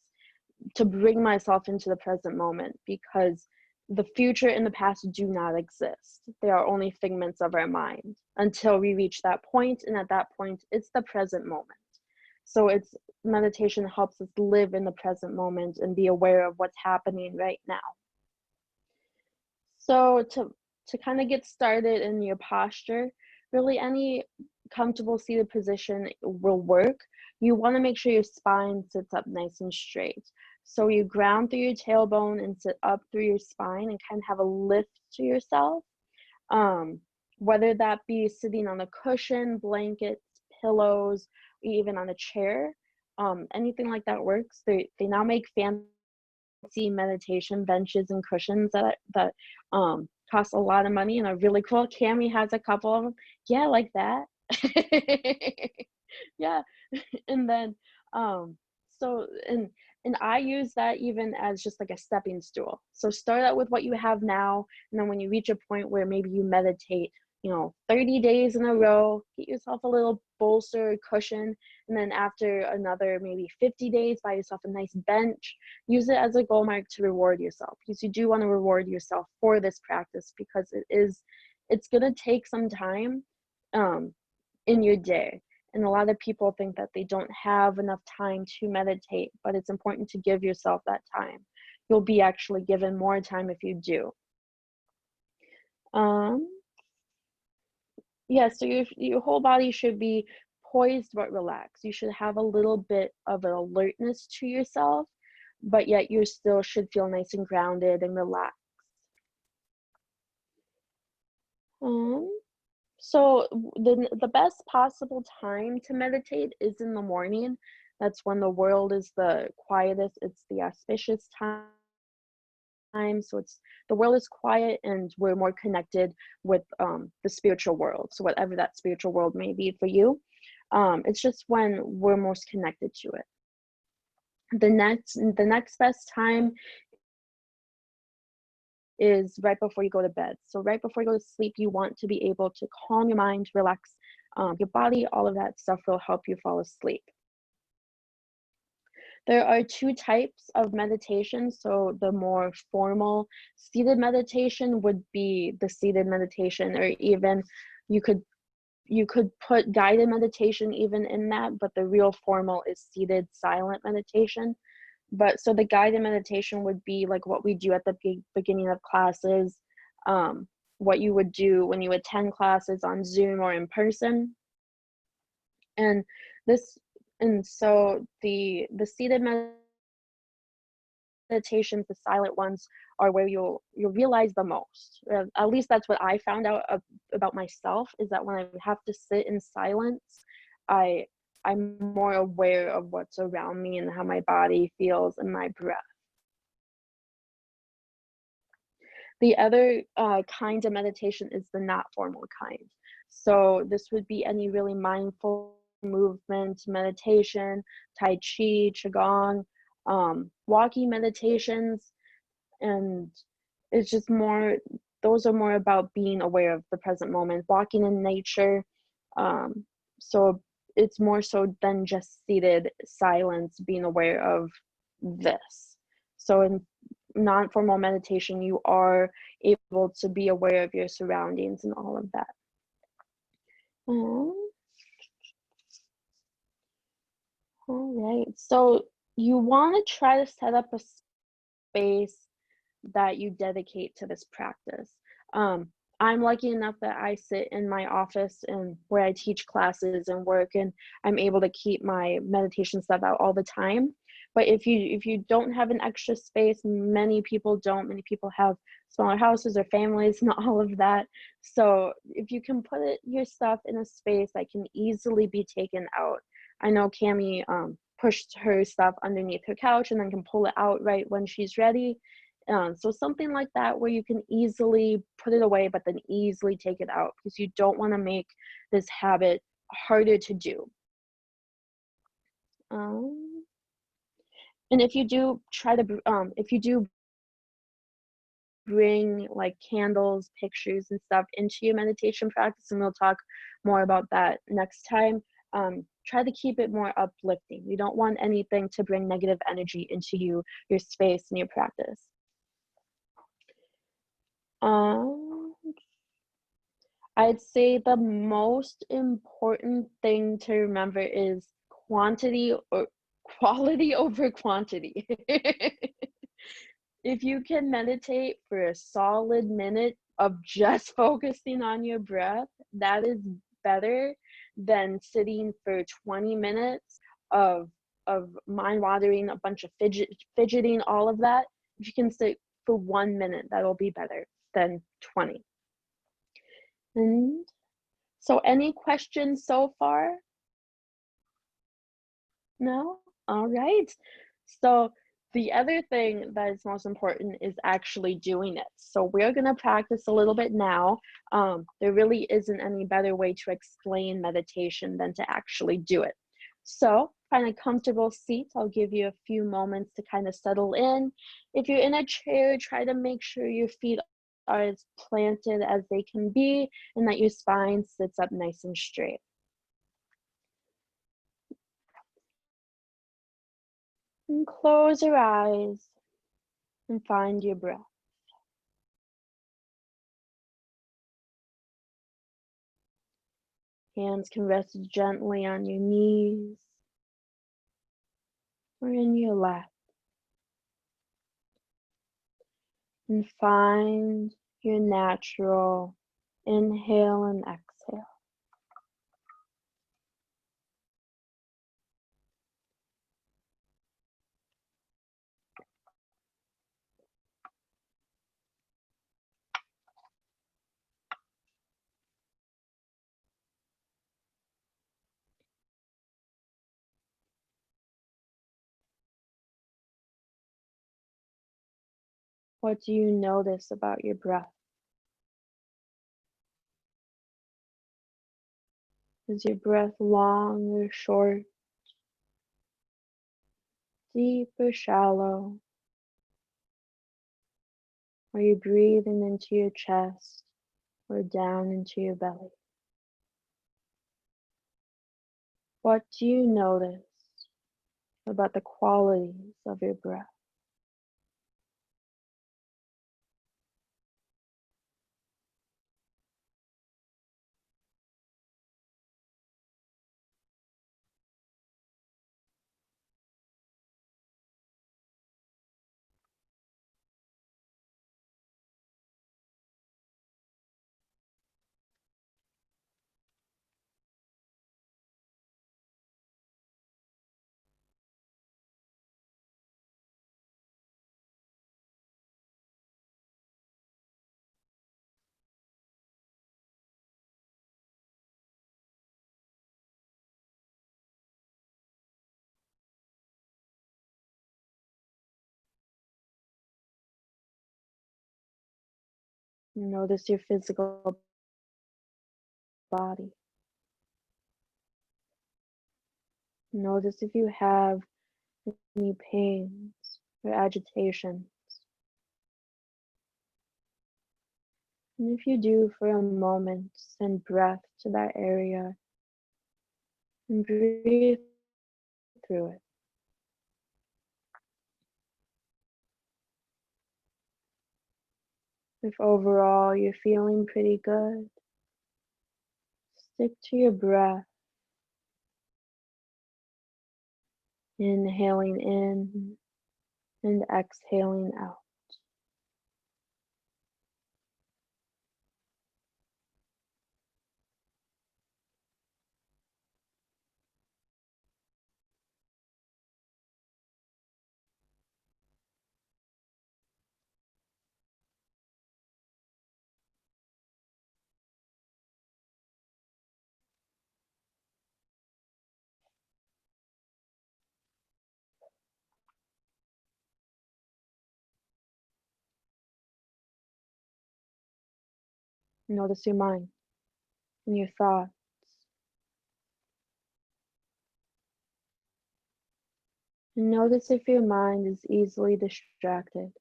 to bring myself into the present moment, because the future and the past do not exist. They are only figments of our mind until we reach that point, and at that point, it's the present moment. So meditation helps us live in the present moment and be aware of what's happening right now. So to kind of get started in your posture, really any comfortable seated position will work. You want to make sure your spine sits up nice and straight. So you ground through your tailbone and sit up through your spine and kind of have a lift to yourself. Whether that be sitting on a cushion, blankets, pillows, even on a chair, anything like that works. They now make fancy meditation benches and cushions that cost a lot of money and are really cool. Cami has a couple of them. Yeah, like that. Yeah. And then so and I use that even as just like a stepping stool. So start out with what you have now, and then when you reach a point where maybe you meditate, 30 days in a row, get yourself a little bolster or cushion, and then after another maybe 50 days, buy yourself a nice bench. Use it as a goal mark to reward yourself, because you do want to reward yourself for this practice, because it's going to take some time in your day. And a lot of people think that they don't have enough time to meditate, but it's important to give yourself that time. You'll be actually given more time if you do. Yeah, so your whole body should be poised but relaxed. You should have a little bit of an alertness to yourself, but yet you still should feel nice and grounded and relaxed. So the best possible time to meditate is in the morning. That's when the world is the quietest. It's the auspicious time. So the world is quiet and we're more connected with the spiritual world. So whatever that spiritual world may be for you, it's just when we're most connected to it. The next best time is right before you go to bed. So right before you go to sleep, you want to be able to calm your mind, relax your body. All of that stuff will help you fall asleep. There are two types of meditation. So the more formal seated meditation would be the seated meditation, or even you could put guided meditation even in that, but the real formal is seated silent meditation. But so the guided meditation would be like what we do at the beginning of classes, what you would do when you attend classes on Zoom or in person. And so the seated meditations, the silent ones, are where you'll realize the most. At least that's what I found out about myself, is that when I have to sit in silence, I'm more aware of what's around me and how my body feels and my breath. The other kind of meditation is the not formal kind. So this would be any really mindful movement, meditation, Tai Chi, Qigong, walking meditations, and it's just more, those are more about being aware of the present moment, walking in nature. So it's more so than just seated silence, being aware of this. So in non-formal meditation, you are able to be aware of your surroundings and all of that. All right, so you want to try to set up a space that you dedicate to this practice. I'm lucky enough that I sit in my office and where I teach classes and work, and I'm able to keep my meditation stuff out all the time. But if you don't have an extra space, many people don't. Many people have smaller houses or families and all of that. So if you can put your stuff in a space that can easily be taken out. I know Cami pushed her stuff underneath her couch and then can pull it out right when she's ready. So something like that where you can easily put it away, but then easily take it out, because you don't want to make this habit harder to do. And if you do bring like candles, pictures and stuff into your meditation practice, and we'll talk more about that next time, try to keep it more uplifting. You don't want anything to bring negative energy into your space and your practice. I'd say the most important thing to remember is quality over quantity. If you can meditate for a solid minute of just focusing on your breath, that is better than sitting for 20 minutes of of mind wandering, a bunch of fidgeting, all of that, if you can sit for 1 minute, that'll be better than 20. And so any questions so far? No? All right. So the other thing that is most important is actually doing it. So we're going to practice a little bit now. There really isn't any better way to explain meditation than to actually do it. So find a comfortable seat. I'll give you a few moments to kind of settle in. If you're in a chair, try to make sure your feet are as planted as they can be and that your spine sits up nice and straight. And close your eyes and find your breath. Hands can rest gently on your knees or in your lap. And find your natural inhale and exhale. What do you notice about your breath? Is your breath long or short, deep or shallow? Are you breathing into your chest or down into your belly? What do you notice about the qualities of your breath? Notice your physical body. Notice if you have any pains or agitations. And if you do, for a moment, send breath to that area and breathe through it. If overall you're feeling pretty good, stick to your breath, inhaling in and exhaling out. Notice your mind and your thoughts. And notice if your mind is easily distracted,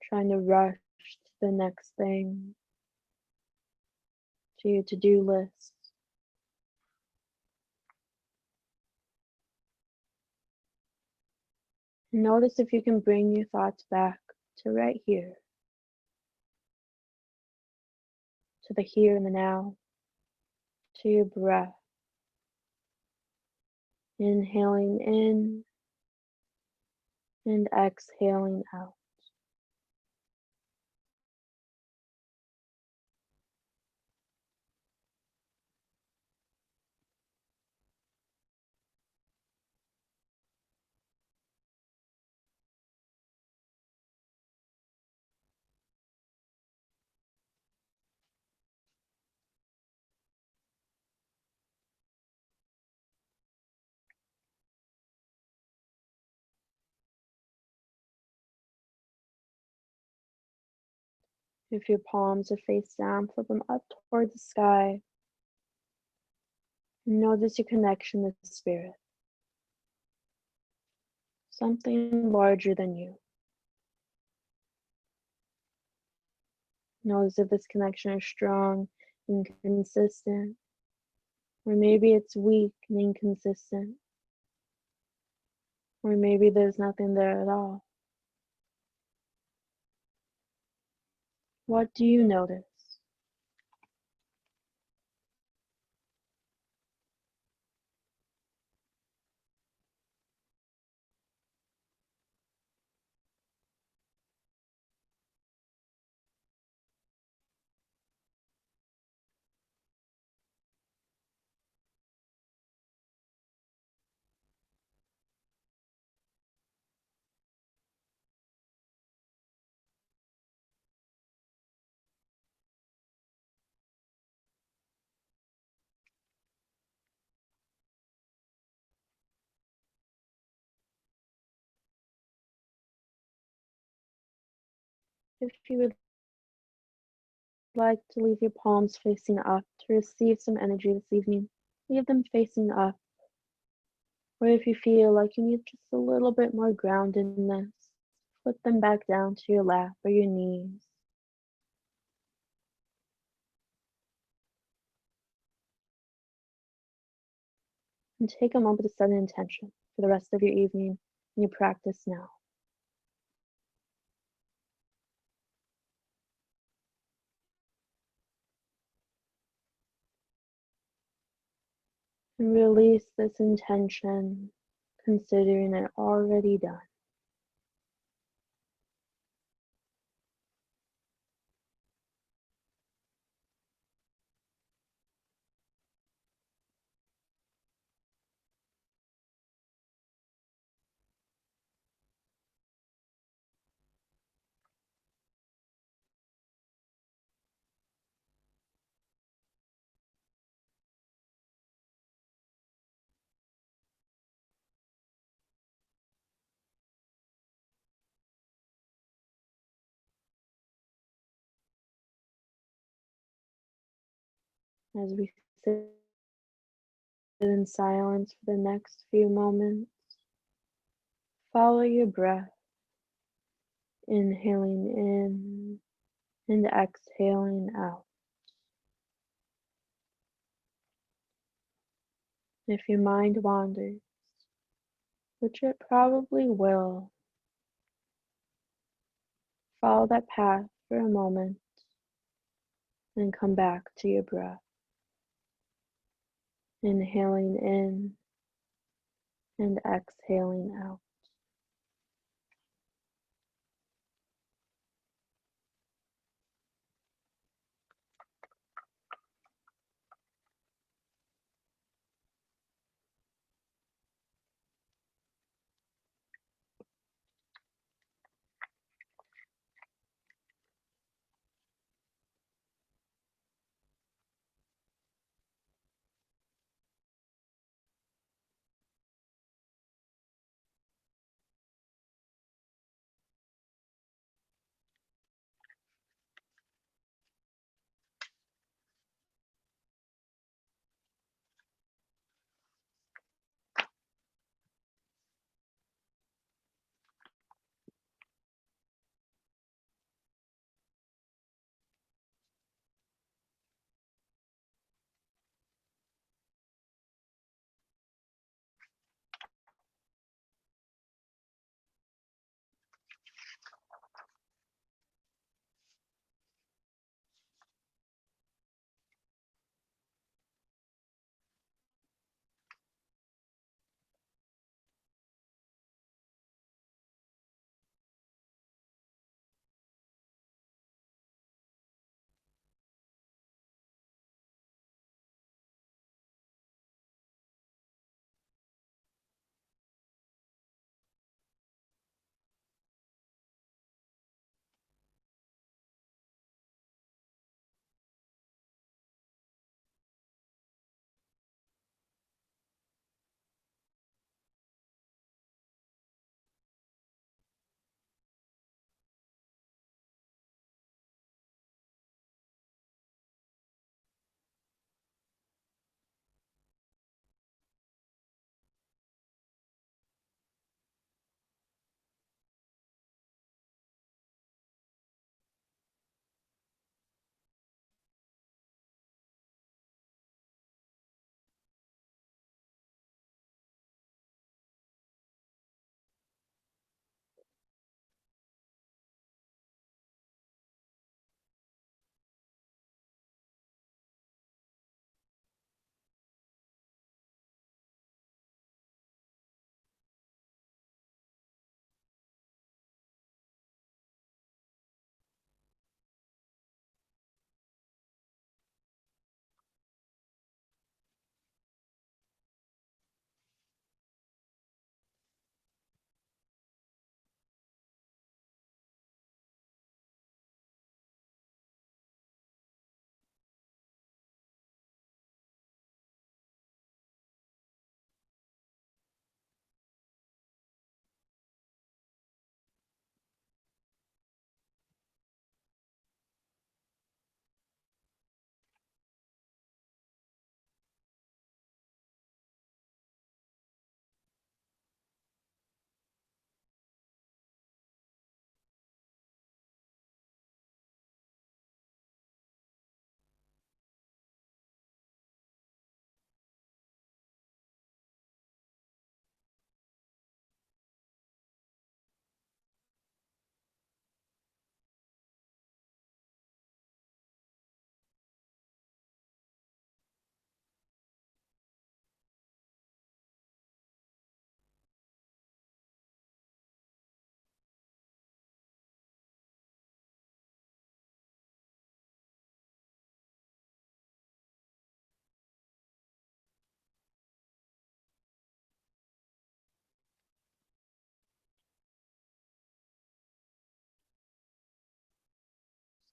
trying to rush to the next thing, to your to-do list. And notice if you can bring your thoughts back to right here, to the here and the now, to your breath. Inhaling in and exhaling out. If your palms are face down, flip them up toward the sky. And notice your connection with spirit, something larger than you. Notice if this connection is strong and consistent, or maybe it's weak and inconsistent, or maybe there's nothing there at all. What do you notice? If you would like to leave your palms facing up to receive some energy this evening, leave them facing up. Or if you feel like you need just a little bit more groundedness, flip them back down to your lap or your knees. And take a moment to set an intention for the rest of your evening and your practice now. And release this intention, considering it already done. As we sit in silence for the next few moments, follow your breath, inhaling in and exhaling out. If your mind wanders, which it probably will, follow that path for a moment and come back to your breath. Inhaling in and exhaling out.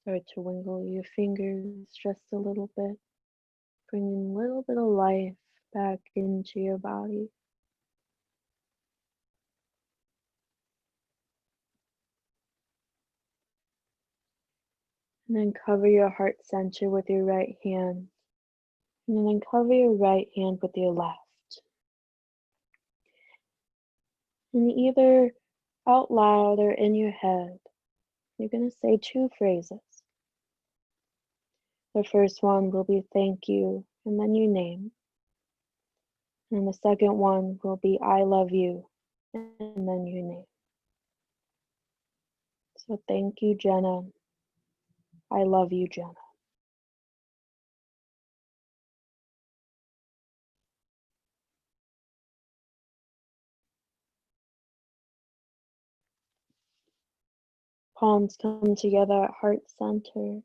Start to wiggle your fingers just a little bit, bringing a little bit of life back into your body. And then cover your heart center with your right hand. And then cover your right hand with your left. And either out loud or in your head, you're going to say 2 phrases. The first one will be thank you, and then your name. And the second one will be I love you, and then your name. So thank you, Jenna. I love you, Jenna. Palms come together at heart center.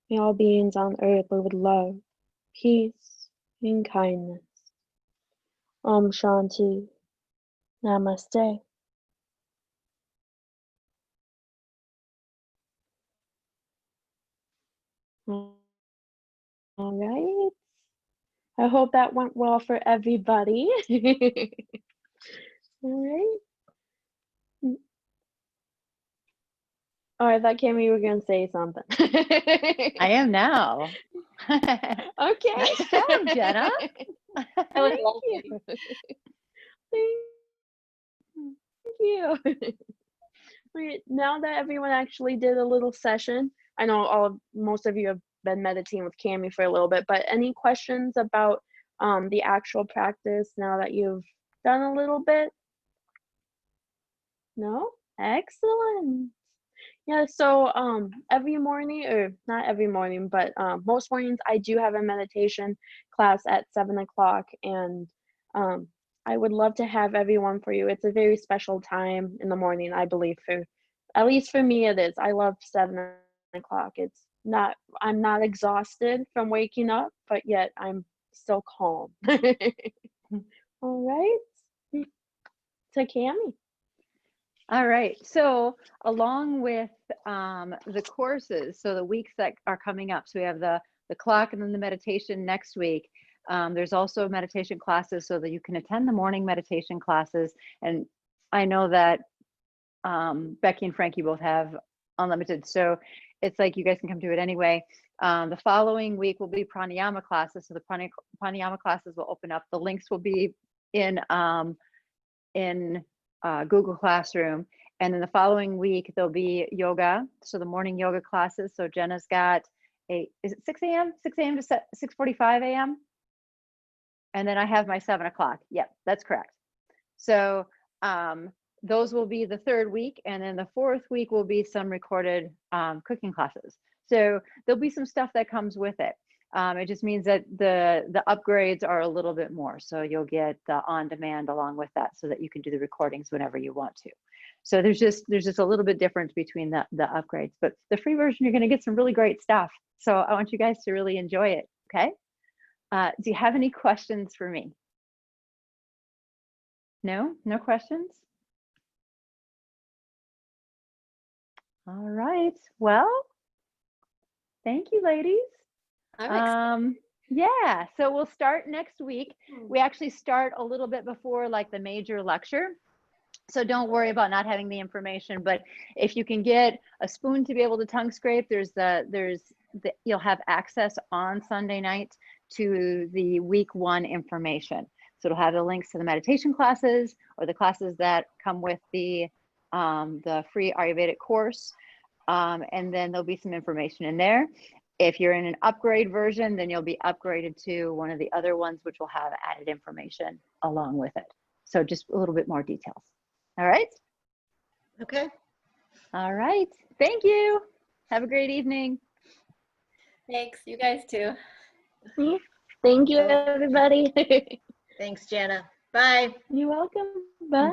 May all beings on earth live with love, peace, and kindness. Om Shanti. Namaste. All right. I hope that went well for everybody. All right. Oh, I thought, Cami, you were going to say something. I am now. Okay. Nice job, Jenna. That was Thank lovely. you. Thank you. Wait, now that everyone actually did a little session, I know most of you have been meditating with Cami for a little bit, but any questions about the actual practice now that you've done a little bit? No? Excellent. Yeah, so every morning, or not every morning, but most mornings I do have a meditation class at 7 o'clock, and I would love to have everyone for you. It's a very special time in the morning, I believe, at least for me it is. I love 7 o'clock. I'm not exhausted from waking up, but yet I'm still calm. All right, to Cami. All right. So along with the courses, so the weeks that are coming up, so we have the clock and then the meditation next week. There's also meditation classes so that you can attend the morning meditation classes. And I know that Becky and Frankie both have unlimited. So it's like you guys can come to it anyway. The following week will be pranayama classes. So the pranayama classes will open up. The links will be in Google Classroom. And then the following week, there'll be yoga. So the morning yoga classes. So Jenna's got is it 6 a.m.? 6 a.m. to 6:45 a.m.? And then I have my 7 o'clock. Yep, that's correct. So those will be the third week. And then the fourth week will be some recorded cooking classes. So there'll be some stuff that comes with it. It just means that the upgrades are a little bit more. So you'll get the on-demand along with that so that you can do the recordings whenever you want to. So there's just a little bit difference between the upgrades, but the free version, you're going to get some really great stuff. So I want you guys to really enjoy it. Okay. Do you have any questions for me? No questions? All right. Well, thank you, ladies. Yeah, so we'll start next week. We actually start a little bit before like the major lecture. So don't worry about not having the information, but if you can get a spoon to be able to tongue scrape, you'll have access on Sunday night to the week 1 information. So it'll have the links to the meditation classes or the classes that come with the free Ayurvedic course. And then there'll be some information in there. If you're in an upgrade version, then you'll be upgraded to one of the other ones, which will have added information along with it. So just a little bit more details. All right. Okay. All right. Thank you. Have a great evening. Thanks. You guys too. Thank you, everybody. Thanks, Jenna. Bye. You're welcome. Bye.